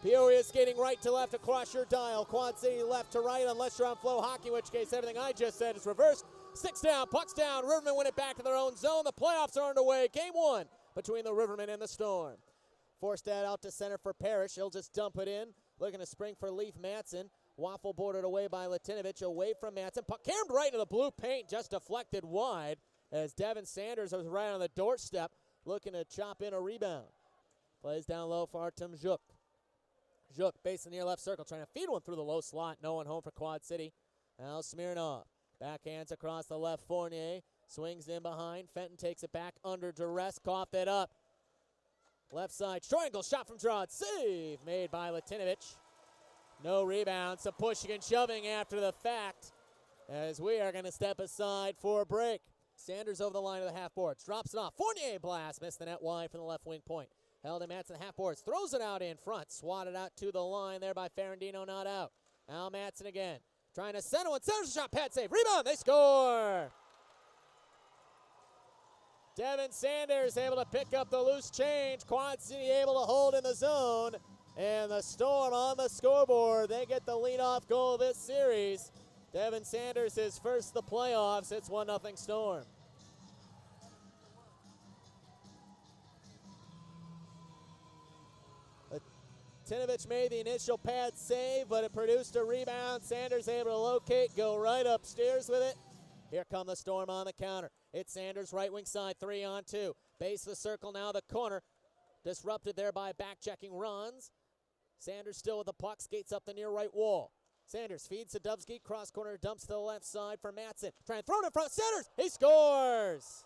Peoria skating right to left across your dial. Quad City left to right unless you're on Flow Hockey, in which case everything I just said is reversed. 6 down, pucks down. Riverman win it back to their own zone. The playoffs are underway. Game 1 between the Rivermen and the Storm. Forced that out to center for Parrish. He'll just dump it in. Looking to spring for Leaf Matson. Waffle bordered away by Latinovich. Away from Matson. Puck carried right into the blue paint. Just deflected wide as Devin Sanders was right on the doorstep looking to chop in a rebound. Plays down low for Artem Zhuk. Zhuk base in the near left circle. Trying to feed one through the low slot. No one home for Quad City. Now Smirnov. Backhands across the left. Fournier swings in behind. Fenton takes it back under duress. Coughed it up. Left side triangle shot from Gerard. Save made by Latinovich. No rebound. Some pushing and shoving after the fact as we are going to step aside for a break. Sanders over the line of the half boards. Drops it off. Fournier blast. Missed the net wide from the left wing point. Held him at the half boards. Throws it out in front. Swatted out to the line there by Ferrandino. Not out. Al Matson again. Trying to center one. Centers shot. Pad save. Rebound. They score. Devin Sanders able to pick up the loose change. Quad City able to hold in the zone. And the Storm on the scoreboard. They get the leadoff goal of this series. Devin Sanders, his first of the playoffs. It's 1-0 Storm. Tinovich made the initial pad save, but it produced a rebound. Sanders able to locate, go right upstairs with it. Here come the Storm on the counter. It's Sanders, right wing side, 3-on-2. Base of the circle, now the corner. Disrupted there by back-checking runs. Sanders still with the puck, skates up the near right wall. Sanders feeds to Dubsky, cross corner, dumps to the left side for Matson. Trying to throw it in front, Sanders, he scores!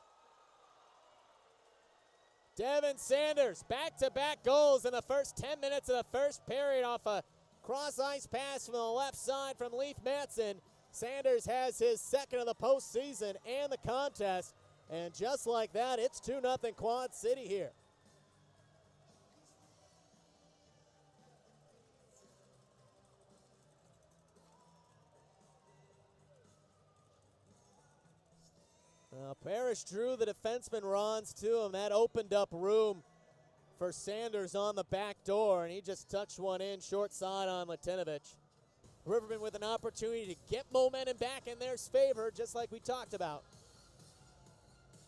Devin Sanders, back-to-back goals in the first 10 minutes of the first period off a cross-ice pass from the left side from Leaf Matson. Sanders has his second of the postseason and the contest. And just like that, it's 2-0 Quad City here. Parrish drew the defenseman Rons to him. That opened up room for Sanders on the back door, and he just touched one in short side on Latinovich. Riverman with an opportunity to get momentum back in their favor, just like we talked about.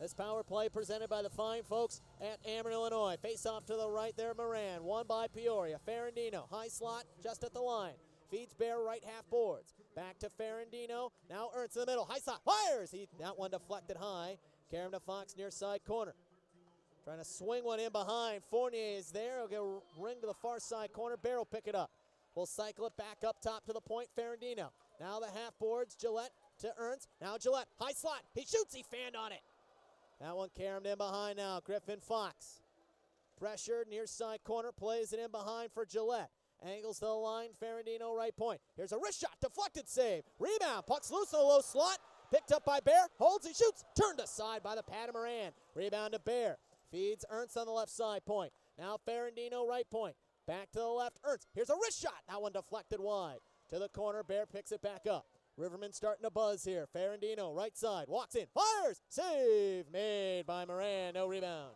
This power play presented by the fine folks at Amherst, Illinois. Face off to the right there, Moran. Won by Peoria. Ferrandino, high slot, just at the line. Feeds Bear right half boards. Back to Ferrandino. Now Ernst in the middle. High slot. Fires! That one deflected high. Carry him to Fox near side corner. Trying to swing one in behind. Fournier is there. He'll get a ring to the far side corner. Bear will pick it up. We'll cycle it back up top to the point. Ferrandino. Now the half boards. Gillette to Ernst. Now Gillette. High slot. He shoots. He fanned on it. That one carried in behind now. Griffin Fox. Pressured near side corner. Plays it in behind for Gillette. Angles to the line, Ferrandino right point. Here's a wrist shot, deflected save. Rebound, puck's loose in the low slot. Picked up by Bear, holds, he shoots. Turned aside by the pad of Moran. Rebound to Bear. Feeds Ernst on the left side point. Now Ferrandino right point. Back to the left, Ernst. Here's a wrist shot. That one deflected wide. To the corner, Bear picks it back up. Riverman starting to buzz here. Ferrandino right side, walks in, fires. Save made by Moran, no rebound.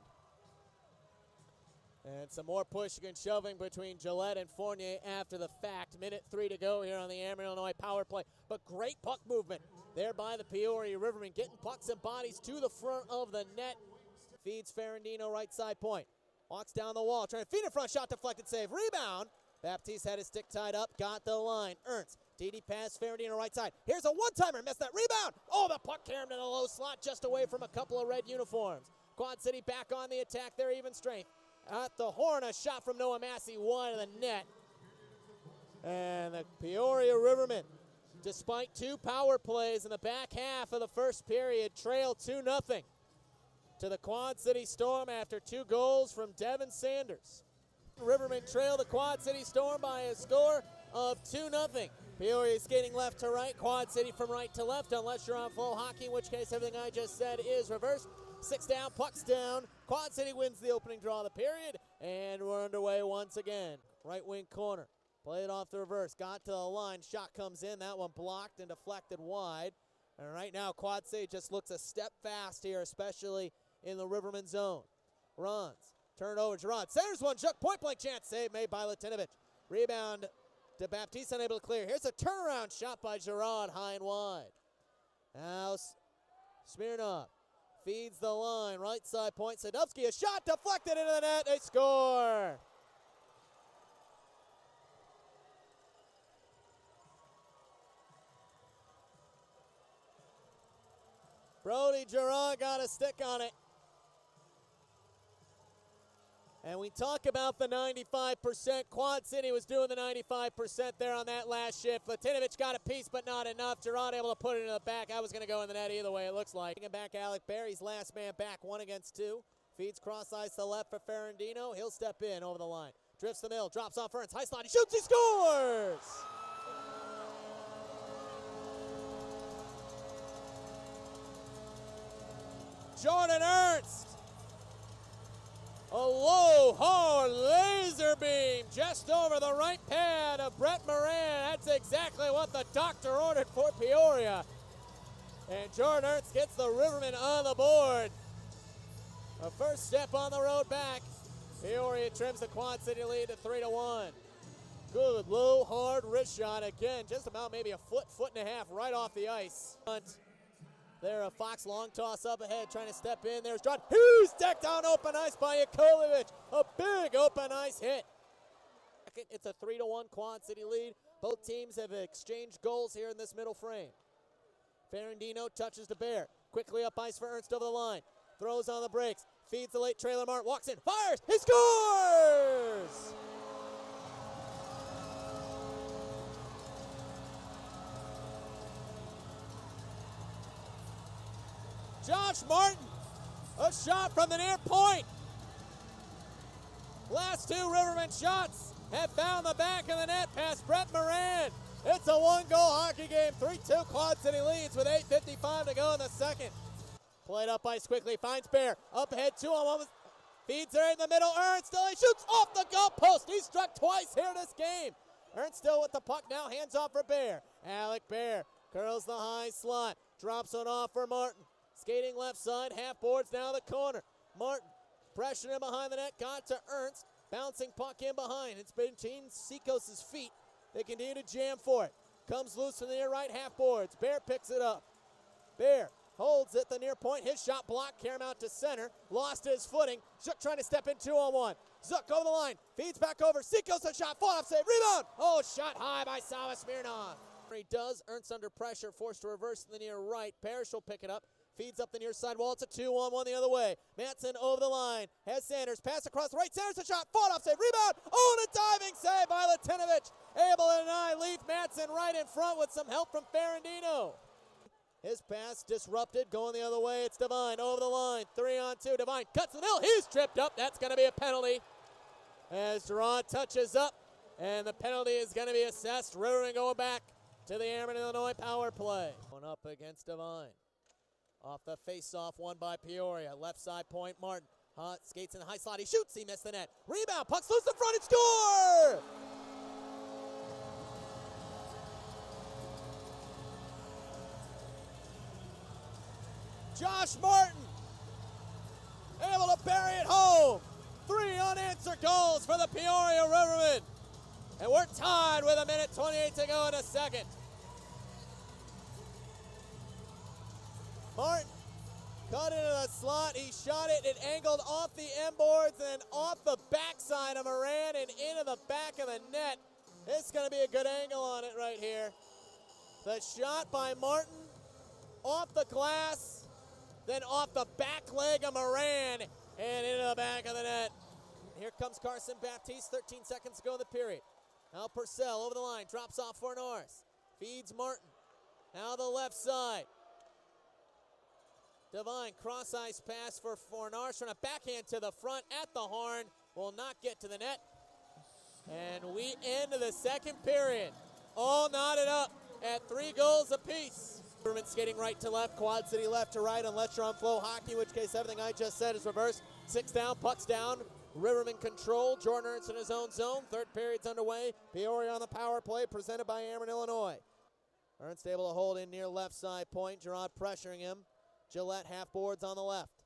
And some more pushing and shoving between Gillette and Fournier after the fact. Minute 3 to go here on the Amherst, Illinois power play. But great puck movement there by the Peoria Rivermen, getting pucks and bodies to the front of the net. Feeds Ferrandino right side point. Walks down the wall, trying to feed in front, shot deflected, save. Rebound. Baptiste had his stick tied up, got the line. Ernst, DD pass, Ferrandino right side. Here's a one-timer, missed that rebound. Oh, the puck carried in the low slot, just away from a couple of red uniforms. Quad City back on the attack, their even strength. At the horn, a shot from Noah Massey, wide of the net. And the Peoria Rivermen, despite 2 power plays in the back half of the first period, trail 2-0 to the Quad City Storm after 2 goals from Devin Sanders. Rivermen trail the Quad City Storm by a score of 2-0. Peoria skating left to right, Quad City from right to left, unless you're on Flow Hockey, in which case everything I just said is reversed. 6 down, pucks down. Quad City wins the opening draw of the period, and we're underway once again. Right wing corner, played off the reverse, got to the line, shot comes in, that one blocked and deflected wide. And right now, Quad City just looks a step fast here, especially in the Riverman zone. Runs, turn over, Gerard, centers one, Juck, point blank chance, save made by Latinovich. Rebound to Baptiste, unable to clear. Here's a turnaround shot by Gerard, high and wide. Now Smirnov feeds the line, right side point. Sadovsky, a shot deflected into the net. They score. Brody Gerard got a stick on it. And we talk about the 95%. Quad City was doing the 95% there on that last shift. Latinovic got a piece, but not enough. Gerard able to put it in the back. I was going to go in the net either way, it looks like. Bringing back Alec Berry's last man back, 1 against 2. Feeds cross ice to the left for Ferrandino. He'll step in over the line. Drifts the middle, drops off Ernst. High slot, he shoots, he scores! Jordan Ernst. A low, hard laser beam just over the right pad of Brett Moran. That's exactly what the doctor ordered for Peoria. And Jordan Ernst gets the Rivermen on the board. A first step on the road back. Peoria trims the Quad City lead to 3-1. Good, low, hard wrist shot. Again, just about maybe a foot and a half right off the ice. There, a Fox long toss up ahead, trying to step in. There's John. He's decked on open ice by Yakolevic. A big open ice hit. It's a 3-1 Quad City lead. Both teams have exchanged goals here in this middle frame. Ferrandino touches to Bear. Quickly up ice for Ernst over the line. Throws on the brakes. Feeds the late trailer Martin. Walks in. Fires. He scores! Josh Martin, a shot from the near point. Last 2 Riverman shots have found the back of the net past Brett Moran. It's a 1-goal hockey game, 3-2 Quad City leads with 8:55 to go in the second. Played up ice quickly, finds Bear, up ahead 2-on-1, feeds there in the middle, Ernst still, he shoots off the goal post. He's struck twice here this game. Ernst still with the puck now, hands off for Bear. Alec Bear curls the high slot, drops it off for Martin. Skating left side, half boards now the corner. Martin pressuring behind the net, got to Ernst. Bouncing puck in behind. It's between Sikos' feet. They continue to jam for it. Comes loose from the near right half boards. Bear picks it up. Bear holds at the near point. His shot blocked. Carry him out to center. Lost his footing. Zook trying to step in 2-on-1. Zook over the line. Feeds back over. Sikos a shot. Fall off save. Rebound. Oh, shot high by Sava Smirnov. He does. Ernst under pressure. Forced to reverse to the near right. Parrish will pick it up. Feeds up the near side wall. It's a 2-on-1 the other way. Matson over the line. Has Sanders. Pass across the right. Sanders a shot. Fought off save. Rebound. Oh, and a diving save by Latinovic. Able to deny. Leaf Matson right in front with some help from Ferrandino. His pass disrupted. Going the other way. It's Devine over the line. 3-on-2. Devine cuts the middle. He's tripped up. That's going to be a penalty. As Gerard touches up. And the penalty is going to be assessed. Riverman going back to the Airmen, Illinois power play. Going up against Devine. Off the face-off, won by Peoria. Left side point, Martin. Skates in the high slot. He shoots. He missed the net. Rebound. Puck's loose in front and score! Josh Martin able to bury it home. 3 unanswered goals for the Peoria Rivermen. And we're tied with 1:28 to go in the second. Martin cut into the slot. He shot it. It angled off the end boards and off the backside of Moran and into the back of the net. It's going to be a good angle on it right here. The shot by Martin off the glass, then off the back leg of Moran and into the back of the net. Here comes Carson Baptiste. 13 seconds to go in the period. Now Purcell over the line. Drops off for Norris. Feeds Martin. Now the left side. Devine, cross-ice pass for Fornars, trying to backhand to the front at the horn. Will not get to the net. And we end the second period. All knotted up at 3 goals apiece. Riverman skating right to left, Quad City left to right, unless you're on flow hockey, in which case everything I just said is reversed. 6 down, pucks down. Riverman control. Jordan Ernst in his own zone. Third period's underway. Peoria on the power play, presented by Airmen, Illinois. Ernst able to hold in near left side point. Gerard pressuring him. Gillette half boards on the left.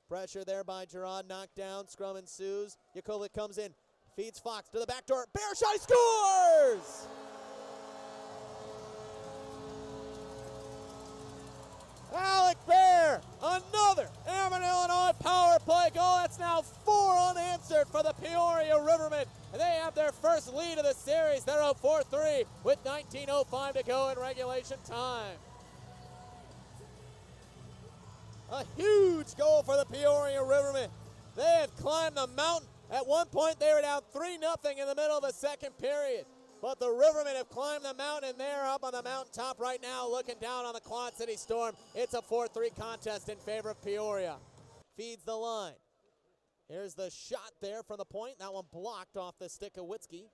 Pressure there by Gerard, knocked down, scrum ensues. Yakovic comes in, Feeds Fox to the back door. Bear shot, he scores! Alec Bear, another Airman Illinois power play goal. That's now 4 unanswered for the Peoria Rivermen. And they have their first lead of the series. They're up 4-3 with 19:05 to go in regulation time. A huge goal for the Peoria Rivermen. They have climbed the mountain. At one point, they were down 3-0 in the middle of the second period. But the Rivermen have climbed the mountain, and they're up on the mountaintop right now looking down on the Quad City Storm. It's a 4-3 contest in favor of Peoria. Feeds the line. Here's the shot there from the point. That one blocked off the stick of Witzke.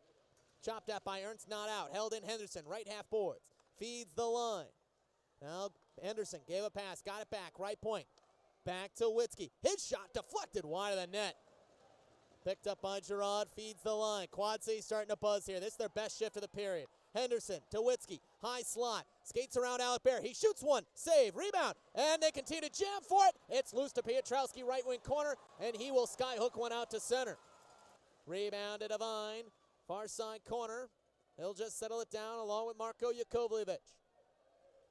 Chopped at by Ernst, not out. Held in Henderson, right half boards. Feeds the line. Now Henderson gave a pass, got it back, right point. Back to Witzke. His shot deflected wide of the net. Picked up by Girard, feeds the line. Quad City starting to buzz here. This is their best shift of the period. Henderson to Witzke, high slot, skates around Alec Bear. He shoots one, save, rebound, and they continue to jam for it. It's loose to Piotrowski, right wing corner, and he will skyhook one out to center. Rebound to Devine, far side corner. He'll just settle it down along with Marko Yakovlevich.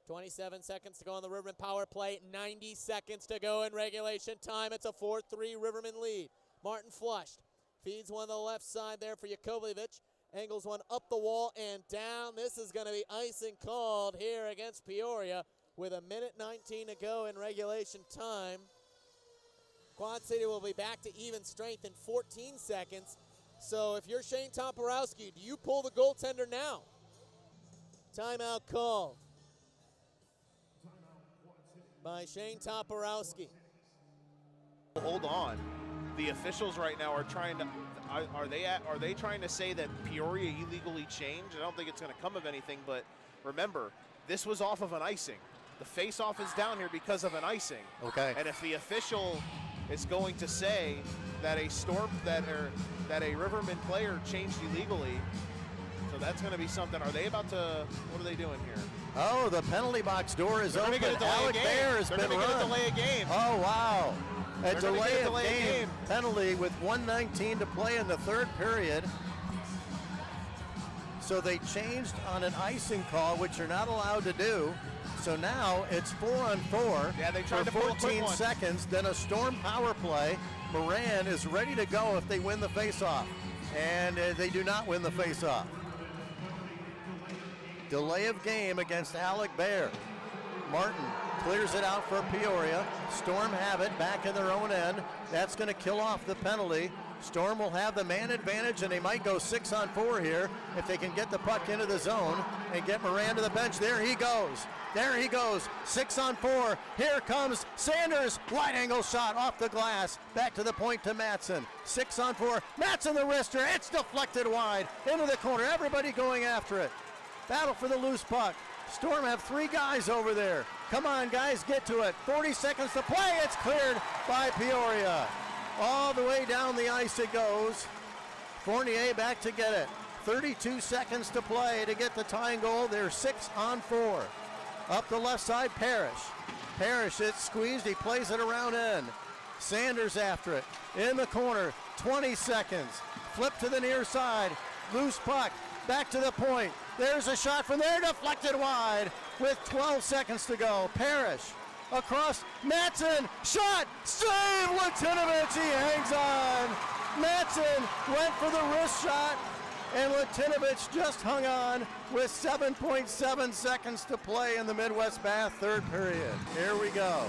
27 seconds to go on the Riverman power play. 90 seconds to go in regulation time. It's a 4-3 Riverman lead. Martin flushed. Feeds one to the left side there for Yakovlevich. Angles one up the wall and down. This is going to be icing called here against Peoria with 1:19 to go in regulation time. Quad City will be back to even strength in 14 seconds. So if you're Shane Toporowski, do you pull the goaltender now? Timeout called by Shane Toporowski. Hold on. The officials right now are trying to are they trying to say that Peoria illegally changed? I don't think it's going to come of anything, but remember, this was off of an icing. The face-off is down here because of an icing. Okay. And if the official is going to say that a Riverman player changed illegally, so that's going to be something. Are they about to? What are they doing here? Oh, the penalty box door is open. Alec Bear has been run. They're going to delay a game. Oh, wow. A delay of game penalty with 1:19 to play in the third period. So they changed on an icing call, which you're not allowed to do. So now it's 4-on-4 yeah, they tried for to pull a quick 14 one. seconds. Then a Storm power play. Moran is ready to go if they win the faceoff. And they do not win the faceoff. Delay of game against Alec Bear. Martin clears it out for Peoria. Storm have it back in their own end. That's going to kill off the penalty. Storm will have the man advantage, and they might go 6-on-4 here if they can get the puck into the zone and get Moran to the bench. There he goes. There he goes. 6-on-4. Here comes Sanders. Wide angle shot off the glass. Back to the point to Matson. 6-on-4. Matson the wrister. It's deflected wide into the corner. Everybody going after it. Battle for the loose puck. Storm have 3 guys over there. Come on, guys, get to it. 40 seconds to play. It's cleared by Peoria. All the way down the ice it goes. Fournier back to get it. 32 seconds to play to get the tying goal. They're 6-on-4. Up the left side, Parrish. Parrish, it's squeezed. He plays it around end. Sanders after it. In the corner, 20 seconds. Flip to the near side. Loose puck. Back to the point. There's a shot from there, deflected wide with 12 seconds to go. Parrish across, Matson, shot, save, Latinovich, he hangs on. Matson went for the wrist shot, and Latinovich just hung on with 7.7 seconds to play in the Midwest Bath third period. Here we go.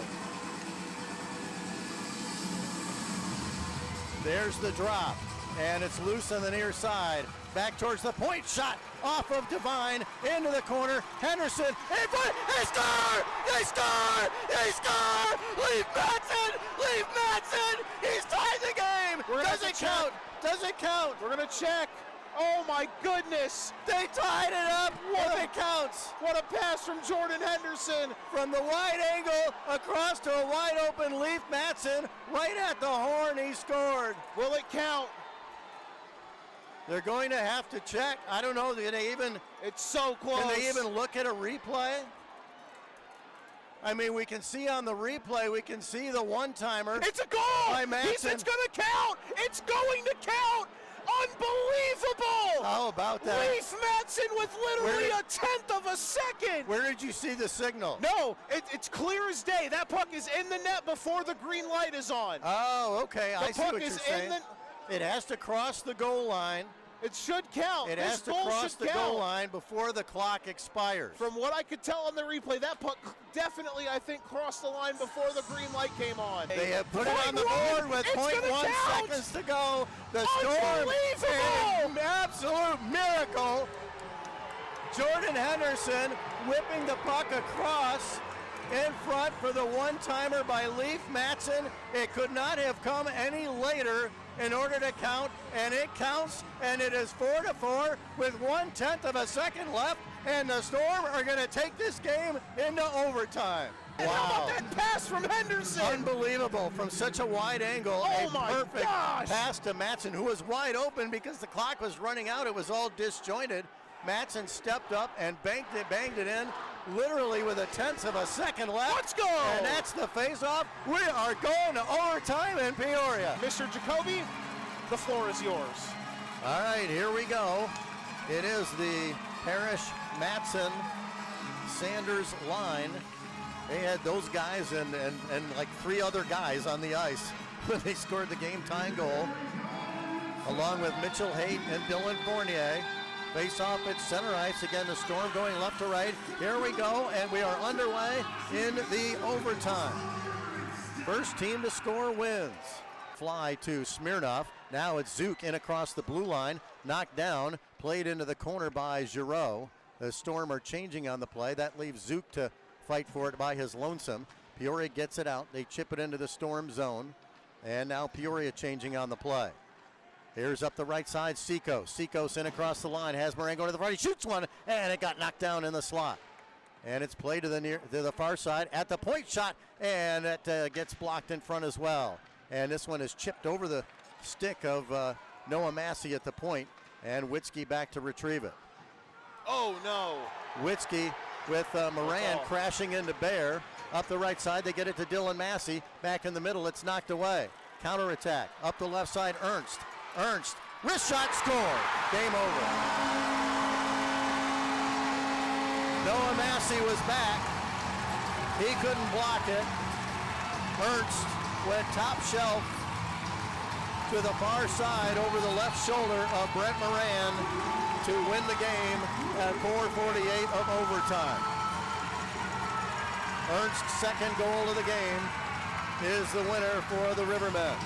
There's the drop, and it's loose on the near side. Back towards the point, shot off of Devine, into the corner, Henderson, in front, they score! They score! They score! Leave Matson! He's tied the game! Does it count? Does it count? We're going to check. Oh my goodness! They tied it up! If it counts! What a pass from Jordan Henderson! From the wide angle, across to a wide open Leaf Matson, right at the horn, he scored. Will it count? They're going to have to check. I don't know, can they even... It's so close. Can they even look at a replay? I mean, we can see on the replay, we can see the one-timer. It's a goal! By Matson. It's going to count! It's going to count! Unbelievable! How about that? Leif Matson with literally a tenth of a second. Where did you see the signal? No, it's clear as day. That puck is in the net before the green light is on. Oh, okay. I see puck what you're is saying. It has to cross the goal line. It should count. It This has to goal cross should the count. goal line before the clock expires. From what I could tell on the replay, that puck definitely, I think, crossed the line before the green light came on. They have put it on the board with 0.1 seconds to go. The Storm, an absolute miracle. Jordan Henderson whipping the puck across in front for the one-timer by Leif Matson. It could not have come any later in order to count, and it counts, and it is 4-4 with 1/10 of a second left, and the Storm are going to take this game into overtime. And how about that pass from Henderson? Unbelievable from such a wide angle. Oh a my perfect gosh. pass to Matson, who was wide open because the clock was running out. It was all disjointed. Matson stepped up and banged it in, literally with 1/10 of a second left. Let's go! And that's the face-off. We are going to overtime in Peoria. Mr. Jacoby, the floor is yours. All right, here we go. It is the Parrish, Matson, Sanders line. They had those guys and like 3 other guys on the ice when they scored the game-tying goal, along with Mitchell Haight and Dylan Fournier. Face off at center ice. Again, the Storm going left to right. Here we go, and we are underway in the overtime. First team to score wins. Fly to Smirnoff. Now it's Zook in across the blue line. Knocked down, played into the corner by Giroux. The Storm are changing on the play. That leaves Zook to fight for it by his lonesome. Peoria gets it out. They chip it into the Storm zone. And now Peoria changing on the play. Here's up the right side, Seikos in across the line, has Moran going to the front, he shoots one, and it got knocked down in the slot. And it's played to the far side at the point shot, and it gets blocked in front as well. And this one is chipped over the stick of Noah Massey at the point, and Witzke back to retrieve it. Oh no. Witzke with Moran crashing into Bear. Up the right side, they get it to Dylan Massey. Back in the middle, it's knocked away. Counterattack, up the left side, Ernst, wrist shot, score. Game over. Noah Massey was back. He couldn't block it. Ernst went top shelf to the far side over the left shoulder of Brent Moran to win the game at 4:48 of overtime. Ernst's second goal of the game is the winner for the Rivermen.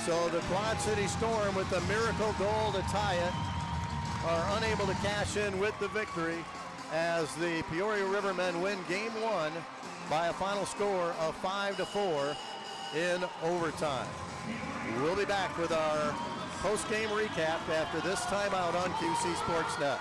So the Quad City Storm, with the miracle goal to tie it, are unable to cash in with the victory as the Peoria Rivermen win Game 1 by a final score of 5-4 in overtime. We'll be back with our post-game recap after this timeout on QC Sportsnet.